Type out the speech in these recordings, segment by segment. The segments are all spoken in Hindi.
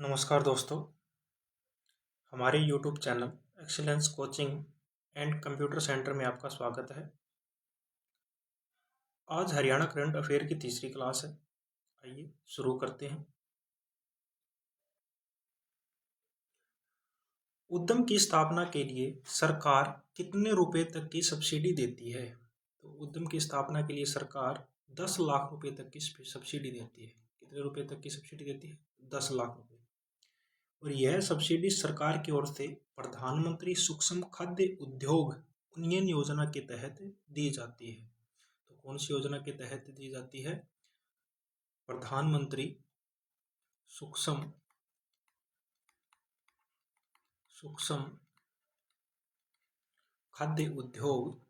नमस्कार दोस्तों, हमारे YouTube channel excellence coaching and computer centre में आपका स्वागत है। आज हरियाणा करंट अफेयर की तीसरी क्लास है। आइए शुरू करते हैं। उद्यम की स्थापना के लिए सरकार कितने रुपए तक की सब्सिडी देती है? तो उद्यम की स्थापना के लिए सरकार 10 लाख रुपए तक की सब्सिडी देती है। कितने रुपए तक की सब्सिडी देती है? 10 लाख रुपए। और यह सब्सिडी सरकार की ओर से प्रधानमंत्री सूक्ष्म खाद्य उद्योग उन्नयन योजना के तहत दी जाती है। तो कौन सी योजना के तहत दी जाती है? प्रधानमंत्री सूक्ष्म खाद्य उद्योग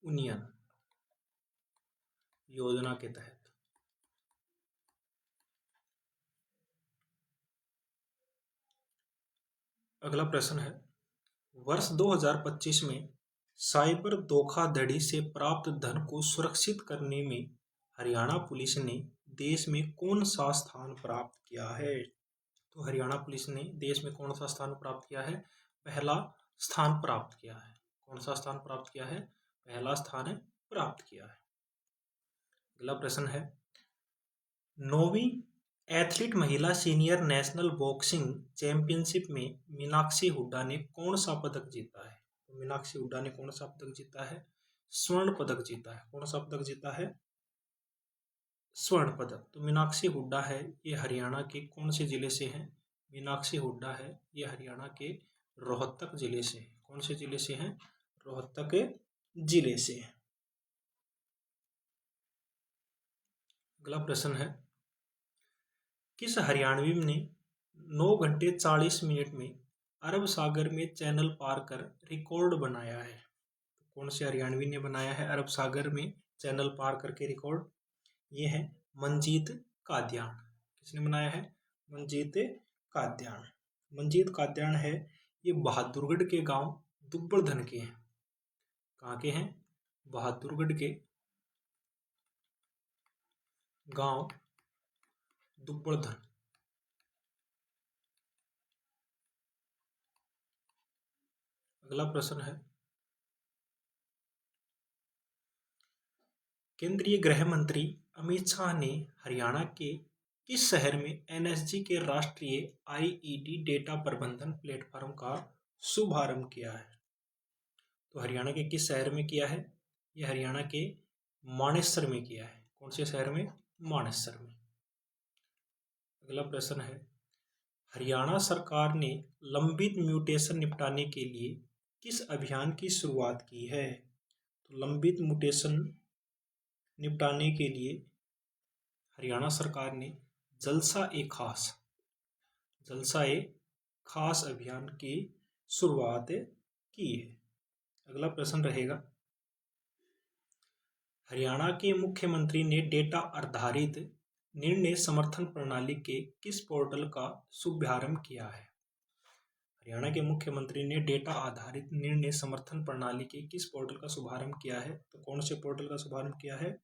उन्नयन योजना के तहत। अगला प्रश्न है, वर्ष 2025 में साइबर धोखाधड़ी से प्राप्त धन को सुरक्षित करने में हरियाणा पुलिस ने देश में कौन सा स्थान प्राप्त किया है? तो हरियाणा पुलिस ने देश में कौन सा स्थान प्राप्त किया है? पहला स्थान प्राप्त किया है। कौन सा स्थान प्राप्त किया है? पहला स्थान प्राप्त किया है। अगला प्रश्न है, 9वीं एथलीट महिला सीनियर नेशनल बॉक्सिंग चैंपियनशिप में मीनाक्षी हुड्डा ने कौन सा पदक जीता है? तो मीनाक्षी हुड्डा ने कौन सा पदक जीता है? स्वर्ण पदक जीता है। कौन सा पदक जीता है? स्वर्ण पदक। तो मीनाक्षी हुड्डा है, ये हरियाणा के कौन से जिले से है? मीनाक्षी हुड्डा है, ये हरियाणा के रोहतक जिले से। कौन से जिले से हैं? रोहतक जिले से। अगला प्रश्न है, किस हरियाणवी ने 9 घंटे 40 मिनट में अरब सागर में चैनल पार कर रिकॉर्ड बनाया है? कौन से हरियाणवी ने बनाया है अरब सागर में चैनल पार करके रिकॉर्ड? ये है मनजीत कादयान। किसने बनाया है? मनजीत कादयान। मनजीत कादयान है, ये बहादुरगढ़ के गांव दुब्बड़धन के हैं। कहाँ के हैं? बहादुरगढ़ के गांव दुब्बड़धन। अगला प्रश्न है, केंद्रीय गृह मंत्री अमित शाह ने हरियाणा के किस शहर में एनएसजी के राष्ट्रीय आईईडी डेटा प्रबंधन प्लेटफॉर्म का शुभारंभ किया है? तो हरियाणा के किस शहर में किया है? यह हरियाणा के मानेसर में किया है। कौन से शहर में? मानेसर में। अगला प्रश्न है, हरियाणा सरकार ने लंबित म्यूटेशन निपटाने के लिए किस अभियान की शुरुआत की है? तो लंबित म्यूटेशन निपटाने के लिए हरियाणा सरकार ने जलसा ए खास अभियान की शुरुआत की है। अगला प्रश्न रहेगा, हरियाणा के मुख्यमंत्री ने डेटा आधारित निर्णय समर्थन प्रणाली के किस पोर्टल का शुभारंभ किया है? हरियाणा के मुख्यमंत्री ने डेटा आधारित निर्णय समर्थन प्रणाली के किस पोर्टल का शुभारंभ किया है? तो कौन से पोर्टल का शुभारंभ किया है?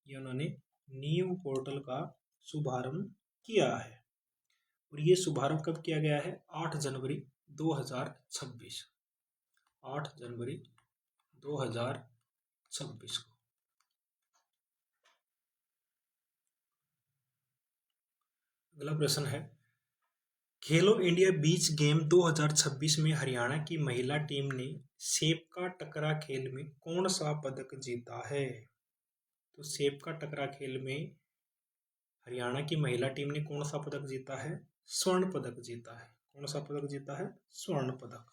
ये उन्होंने नीव पोर्टल का शुभारंभ किया है। और ये शुभारंभ कब किया गया है? 8 जनवरी 2026। 8 जनवरी 2026 को। अगला प्रश्न है, खेलो इंडिया बीच गेम 2026 में हरियाणा की महिला टीम ने सेप का टकरा खेल में कौन सा पदक जीता है? तो सेप का टकरा खेल में हरियाणा की महिला टीम ने कौन सा पदक जीता है? स्वर्ण पदक जीता है। कौन सा पदक जीता है? स्वर्ण पदक।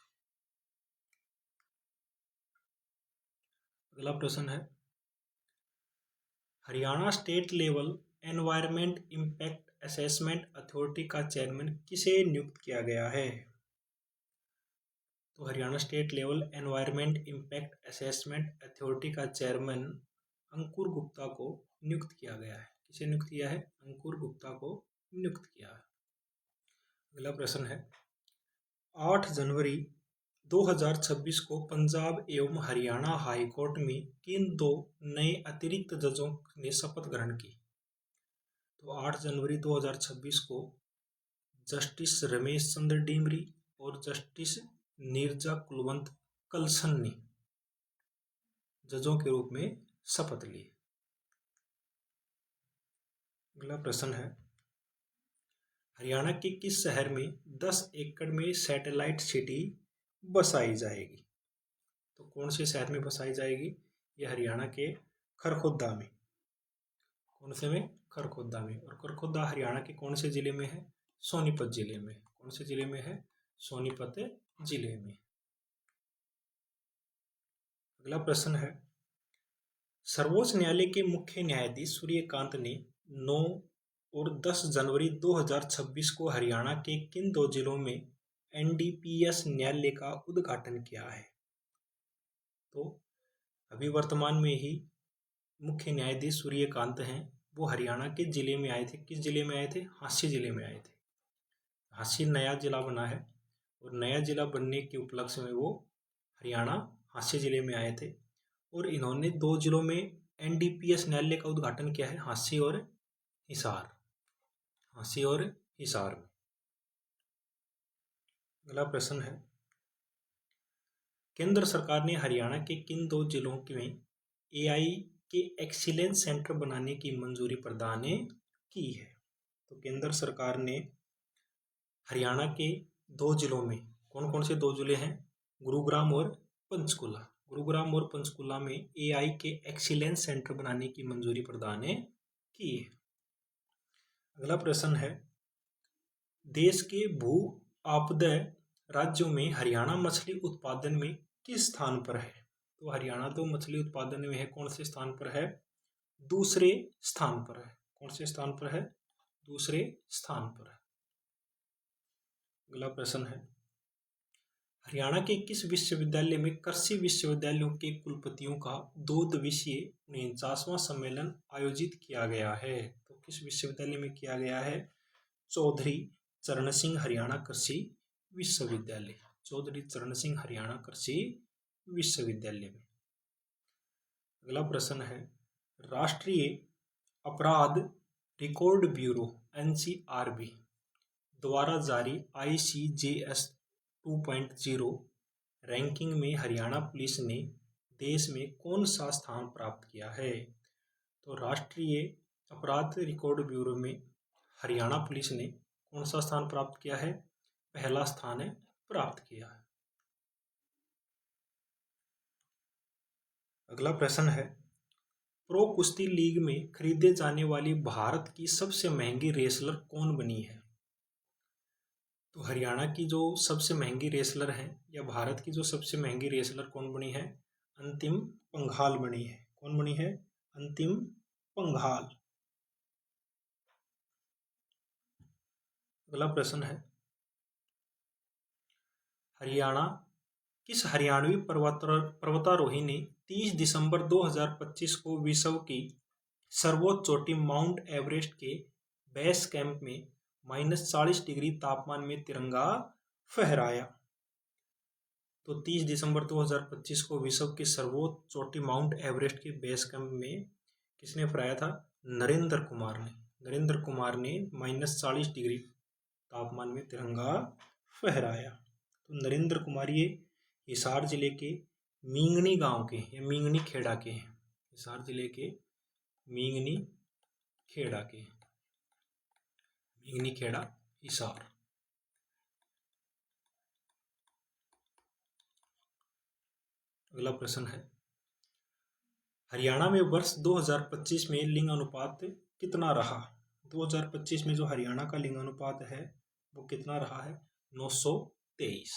अगला प्रश्न है, Haryana state level environment impact assessment authority का चेयरमैन किसे नियुक्त किया गया है? तो Haryana state level environment impact assessment authority का चेयरमैन अंकुर गुप्ता को नियुक्त किया गया है। किसे नियुक्त किया है? अंकुर गुप्ता को नियुक्त किया है। अगला प्रश्न है, 8 जनवरी 2026 को पंजाब एवं हरियाणा हाईकोर्ट में किन 2 नए अतिरिक्त जजों ने शपथ ग्रहण की? तो 8 जनवरी 2026 को जस्टिस रमेश चंद्र डीमरी और जस्टिस नीरजा कुलवंत कलसन ने जजों के रूप में शपथ ली। अगला प्रश्न है, हरियाणा के किस शहर में 10 एकड़ में सैटेलाइट सिटी बसाई जाएगी? तो कौन से शहर में बसाई जाएगी? यह हरियाणा के खरखोदा में। कौन से में? खरखोदा में। और खरखोदा हरियाणा के कौन से जिले में है? सोनीपत जिले में। कौन से जिले में है? सोनीपत जिले में। अगला प्रश्न है, सर्वोच्च न्यायालय के मुख्य न्यायाधीश सूर्यकांत ने 9 और 10 जनवरी 2026 को हरियाणा के किन 2 जिलों में एनडीपीएस न्यायालय का उद्घाटन किया है? तो अभी वर्तमान में ही मुख्य न्यायाधीश सूर्यकांत हैं, वो हरियाणा के जिले में आए थे। किस जिले में आए थे? हांसी जिले में आए थे। हांसी नया जिला बना है और नया जिला बनने के उपलक्ष्य में वो हरियाणा हांसी जिले में आए थे और इन्होंने 2 जिलों में एनडीपीएस न्यायालय का उद्घाटन किया है, हांसी और हिसार। हांसी और हिसार में। अगला प्रश्न है, केंद्र सरकार ने हरियाणा के किन 2 जिलों में एआई के एक्सीलेंस सेंटर बनाने की मंजूरी प्रदान की है? तो केंद्र सरकार ने हरियाणा के 2 जिलों में, कौन कौन से 2 जिले हैं? गुरुग्राम और पंचकुला। गुरुग्राम और पंचकुला में एआई के एक्सीलेंस सेंटर बनाने की मंजूरी प्रदान की है। अगला प्रश्न है, देश के भू आपदा राज्यों में हरियाणा मछली उत्पादन में किस स्थान पर है? तो हरियाणा तो मछली उत्पादन में है, कौन से स्थान पर है? दूसरे स्थान पर है। कौन से स्थान पर है? दूसरे स्थान पर है। अगला प्रश्न है, हरियाणा के किस विश्वविद्यालय में कृषि विश्वविद्यालयों के कुलपतियों का 2 दिवसीय 49वां सम्मेलन आयोजित किया गया है? तो किस विश्वविद्यालय में किया गया है? चौधरी चरण सिंह हरियाणा कृषि विश्वविद्यालय। चौधरी चरण सिंह हरियाणा कृषि विश्वविद्यालय में। अगला प्रश्न है, राष्ट्रीय अपराध रिकॉर्ड ब्यूरो एनसीआरबी द्वारा जारी ICJS 2.0 रैंकिंग में हरियाणा पुलिस ने देश में कौन सा स्थान प्राप्त किया है? तो राष्ट्रीय अपराध रिकॉर्ड ब्यूरो में हरियाणा पुलिस ने कौन सा स्थान प्राप्त किया है? पहला स्थान प्राप्त किया है। अगला प्रश्न है, प्रो कुश्ती लीग में खरीदे जाने वाली भारत की सबसे महंगी रेसलर कौन बनी है? तो हरियाणा की जो सबसे महंगी रेसलर हैं या भारत की जो सबसे महंगी रेसलर कौन बनी है? अंतिम पंघाल बनी है। कौन बनी है? अंतिम पंघाल। अगला प्रश्न है, हरियाणा किस हरियाणवी पर्वतारोही ने 30 दिसंबर 2025 को विश्व की सर्वोच्च चोटी माउंट एवरेस्ट के बेस कैंप में -40 डिग्री तापमान में तिरंगा फहराया? तो 30 दिसंबर 2025 को विश्व की सर्वोच्च चोटी माउंट एवरेस्ट के बेस कैंप में किसने फहराया था? नरेंद्र कुमार ने। नरेंद्र कुमार ने -40 डिग्री तापमान में तिरंगा फहराया। तो नरेंद्र कुमार ये हिसार जिले के मींगनी गांव के या मींगनी खेड़ा के हैं। हिसार जिले के मींगनी खेड़ा के, मींगनी खेड़ा हिसार। अगला प्रश्न है, हरियाणा में वर्ष 2025 में लिंग अनुपात कितना रहा? 2025 में जो हरियाणा का लिंग अनुपात है वो कितना रहा है? 923।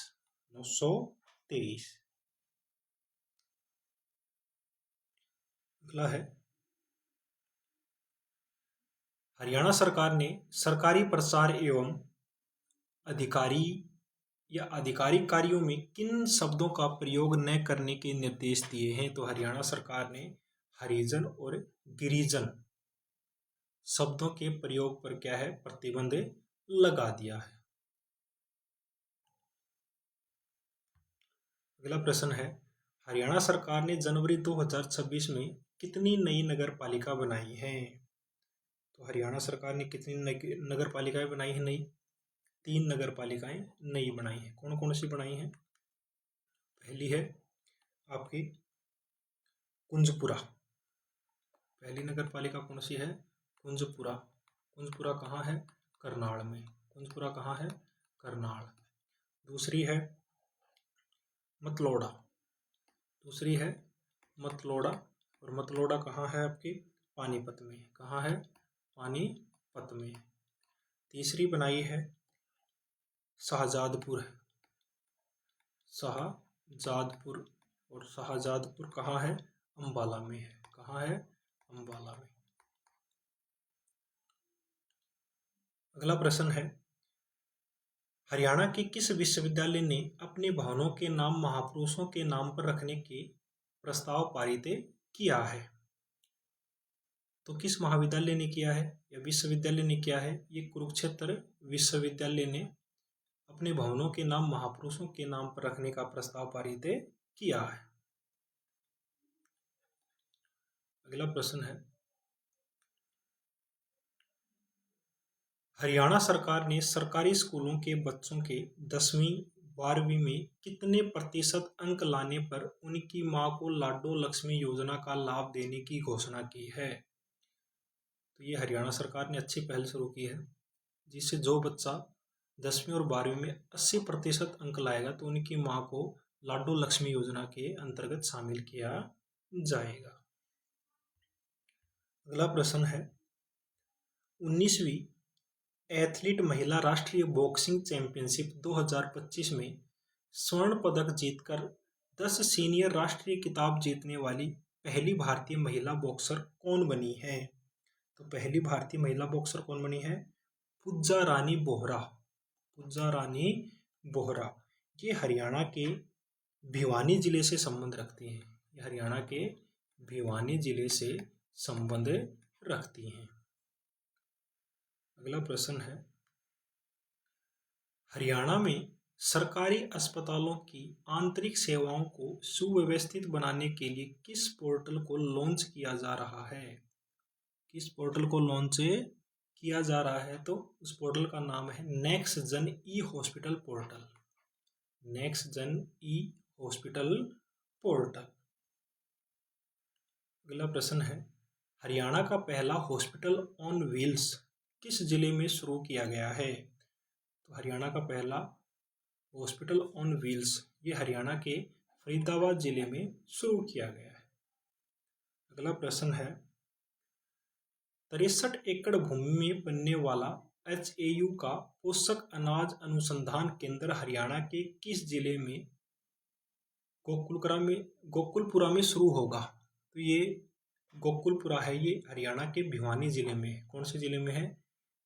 923। अगला है, हरियाणा सरकार ने सरकारी प्रचार एवं अधिकारी या आधिकारिक कार्यों में किन शब्दों का प्रयोग न करने के निर्देश दिए हैं? तो हरियाणा सरकार ने हरिजन और गिरिजन शब्दों के प्रयोग पर क्या है? प्रतिबंध लगा दिया है। अगला प्रश्न है, हरियाणा सरकार ने जनवरी 2026 में कितनी नई नगर पालिका बनाई हैं? तो हरियाणा सरकार ने कितनी नगर पालिकाएं बनाई हैं नई? 3 नगर पालिकाएं नई बनाई हैं। कौन कौन सी बनाई हैं? पहली है आपकी कुंजपुरा। पहली नगर पालिका कौन सी है? कुंजपुरा। कुंजपुरा कहाँ है? करनाल में। कुंजपुरा कहाँ है? करनाल। दूसरी है मतलोडा। दूसरी है मतलोडा, और मतलोडा कहाँ है आपकी? पानीपत में। कहाँ है? पानीपत में। तीसरी बनाई है शाहजादपुर। शाहजादपुर, और शाहजादपुर कहाँ है? अंबाला में है। कहाँ है? अंबाला में। अगला प्रश्न है, हरियाणा के किस विश्वविद्यालय ने अपने भवनों के नाम महापुरुषों के नाम पर रखने के प्रस्ताव पारित किया है? तो किस महाविद्यालय ने किया है या विश्वविद्यालय ने किया है? ये कुरुक्षेत्र विश्वविद्यालय ने अपने भवनों के नाम महापुरुषों के नाम पर रखने का प्रस्ताव पारित किया है। अगला प्रश्न है, हरियाणा सरकार ने सरकारी स्कूलों के बच्चों के 10वीं 12वीं में कितने प्रतिशत अंक लाने पर उनकी मां को लाडो लक्ष्मी योजना का लाभ देने की घोषणा की है? तो ये हरियाणा सरकार ने अच्छी पहल शुरू की है, जिससे जो बच्चा 10वीं और 12वीं में 80% अंक लाएगा तो उनकी मां को लाडो लक्ष्मी योजना के अंतर्गत शामिल किया जाएगा। अगला प्रश्न है, 19वीं एथलीट महिला राष्ट्रीय बॉक्सिंग चैंपियनशिप 2025 में स्वर्ण पदक जीतकर 10 सीनियर राष्ट्रीय खिताब जीतने वाली पहली भारतीय महिला बॉक्सर कौन बनी है? तो पहली भारतीय महिला बॉक्सर कौन बनी है? पूजा रानी बोहरा। पूजा रानी बोहरा। ये हरियाणा के भिवानी जिले से संबंध रखती हैं। ये हरियाणा के भिवानी जिले से संबंध रखती हैं। अगला प्रश्न है, हरियाणा में सरकारी अस्पतालों की आंतरिक सेवाओं को सुव्यवस्थित बनाने के लिए किस पोर्टल को लॉन्च किया जा रहा है? किस पोर्टल को लॉन्च किया जा रहा है? तो उस पोर्टल का नाम है नेक्स्ट जन ई हॉस्पिटल पोर्टल। नेक्स्ट जन ई हॉस्पिटल पोर्टल। अगला प्रश्न है, हरियाणा का पहला हॉस्पिटल ऑन व्हील्स किस जिले में शुरू किया गया है? तो हरियाणा का पहला हॉस्पिटल ऑन व्हील्स ये हरियाणा के फरीदाबाद जिले में शुरू किया गया है। अगला प्रश्न है, 63 एकड़ भूमि में बनने वाला HAU का पोषक अनाज अनुसंधान केंद्र हरियाणा के किस जिले में गोकुलपुरा में शुरू होगा? तो ये गोकुलपुरा है, ये हरियाणा के भिवानी जिले में है। कौन से जिले में है?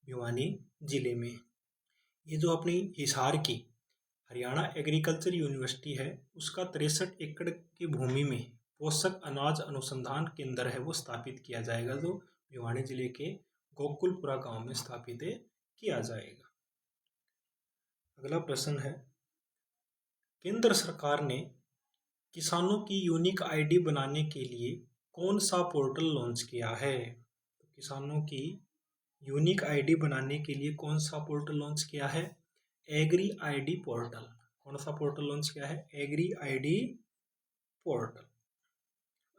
भिवानी जिले में। ये जो अपनी हिसार की हरियाणा एग्रीकल्चर यूनिवर्सिटी है, उसका 63 एकड़ की भूमि में पोषक अनाज अनुसंधान केंद्र है वो स्थापित किया जाएगा, जो भिवानी जिले के गोकुलपुरा गांव में स्थापित किया जाएगा। अगला प्रश्न है, केंद्र सरकार ने किसानों की यूनिक आईडी बनाने के लिए कौन सा पोर्टल लॉन्च किया है? तो किसानों की यूनिक आईडी बनाने के लिए कौन सा पोर्टल लॉन्च किया है? Agri ID portal. कौन सा पोर्टल लॉन्च किया है? Agri ID portal.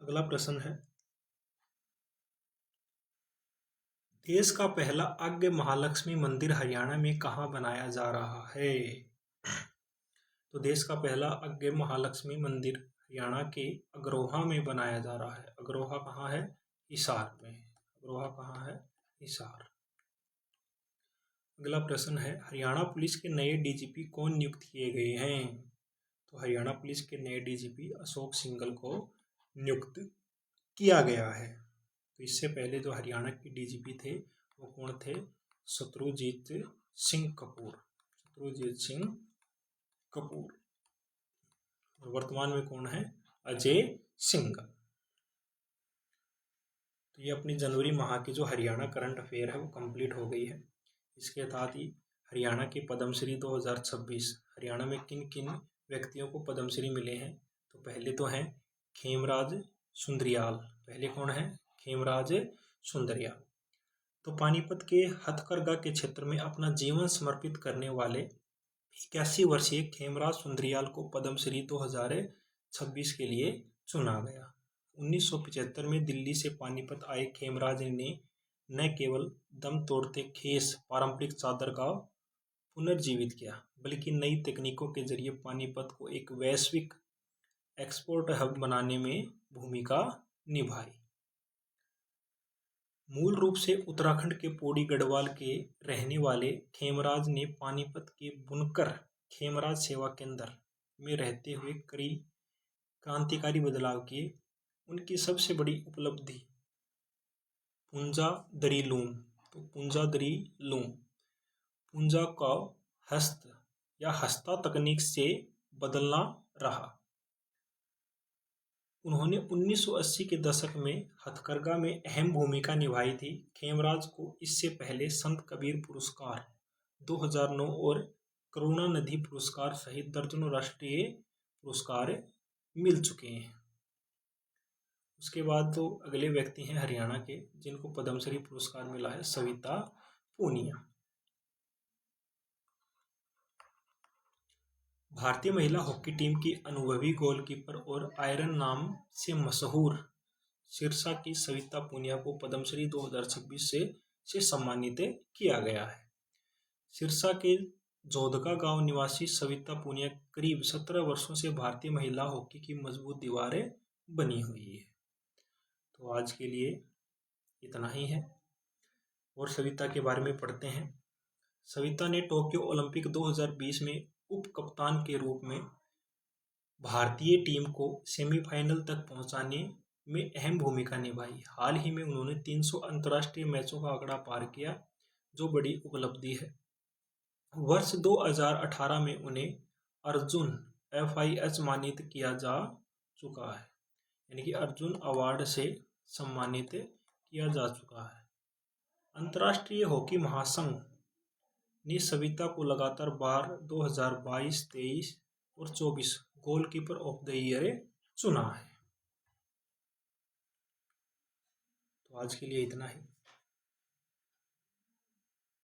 अगला प्रश्न है, देश का पहला आज्ञ महालक्ष्मी मंदिर हरियाणा में कहाँ बनाया जा रहा है? तो देश का पहला आज्ञ महालक्ष्मी मंदिर हरियाणा के अग्रोहा में बनाया जा रहा है। अग्रोहा कहाँ है? हिसार में। अग्रोहा कहाँ है? हिसार। अगला प्रश्न है, हरियाणा पुलिस के नए डीजीपी कौन नियुक्त किए गए हैं? तो हरियाणा पुलिस के नए डीजीपी अशोक सिंघल को नियुक्त किया गया है। तो इससे पहले जो हरियाणा के डीजीपी थे वो कौन थे? शत्रुजीत सिंह कपूर। शत्रुजीत सिंह कपूर। और वर्तमान में कौन है? अजय सिंघल। तो ये अपनी जनवरी माह की जो हरियाणा करंट अफेयर है वो कंप्लीट हो गई है। इसके साथ ही हरियाणा के पद्मश्री 2026 हरियाणा में किन किन व्यक्तियों को पद्मश्री मिले हैं? तो पहले तो हैं खेमराज सुंदरियाल। पहले कौन है? खेमराज सुंदरियाल। तो पानीपत के हथकरघा के क्षेत्र में अपना जीवन समर्पित करने वाले 81 वर्षीय खेमराज सुंदरियाल को पद्मश्री 2026 के लिए चुना गया। 1975 में दिल्ली से पानीपत आए खेमराज ने न केवल दम तोड़ते खेस पारंपरिक चादर का पुनर्जीवित किया, बल्कि नई तकनीकों के जरिए पानीपत को एक वैश्विक एक्सपोर्ट हब बनाने में भूमिका निभाई। मूल रूप से उत्तराखंड के पौड़ी गढ़वाल के रहने वाले खेमराज ने पानीपत के बुनकर खेमराज सेवा केंद्र में रहते हुए कई क्रांतिकारी बदलाव किए। उनकी सबसे बड़ी उपलब्धि पुंजा दरी लूम। तो पुंजा दरी लूम पुंजा का हस्त या हस्ता तकनीक से बदलना रहा। उन्होंने 1980 के दशक में हथकरघा में अहम भूमिका निभाई थी। खेमराज को इससे पहले संत कबीर पुरस्कार 2009 और करुणानिधि पुरस्कार सहित दर्जनों राष्ट्रीय पुरस्कार मिल चुके हैं। उसके बाद तो अगले व्यक्ति हैं हरियाणा के, जिनको पद्मश्री पुरस्कार मिला है, सविता पूनिया। भारतीय महिला हॉकी टीम की अनुभवी गोलकीपर और आयरन नाम से मशहूर सिरसा की सविता पूनिया को पद्मश्री 2026 से सम्मानित किया गया है। सिरसा के जोधका गांव निवासी सविता पूनिया करीब 17 वर्षों से भारतीय महिला हॉकी की मजबूत दीवारें बनी हुई है। तो आज के लिए इतना ही है और सविता के बारे में पढ़ते हैं। सविता ने टोक्यो ओलंपिक 2020 में उप कप्तान के रूप में भारतीय टीम को सेमीफाइनल तक पहुंचाने में अहम भूमिका निभाई। हाल ही में उन्होंने 300 अंतर्राष्ट्रीय मैचों का आंकड़ा पार किया, जो बड़ी उपलब्धि है। वर्ष 2018 में उन्हें अर्जुन FIH सम्मानित किया जा चुका है, यानी कि अर्जुन अवार्ड से सम्मानित किया जा चुका है। अंतर्राष्ट्रीय हॉकी महासंघ ने सविता को लगातार बार 2022, 23 और 24 गोलकीपर ऑफ द ईयर चुना है। तो आज के लिए इतना ही।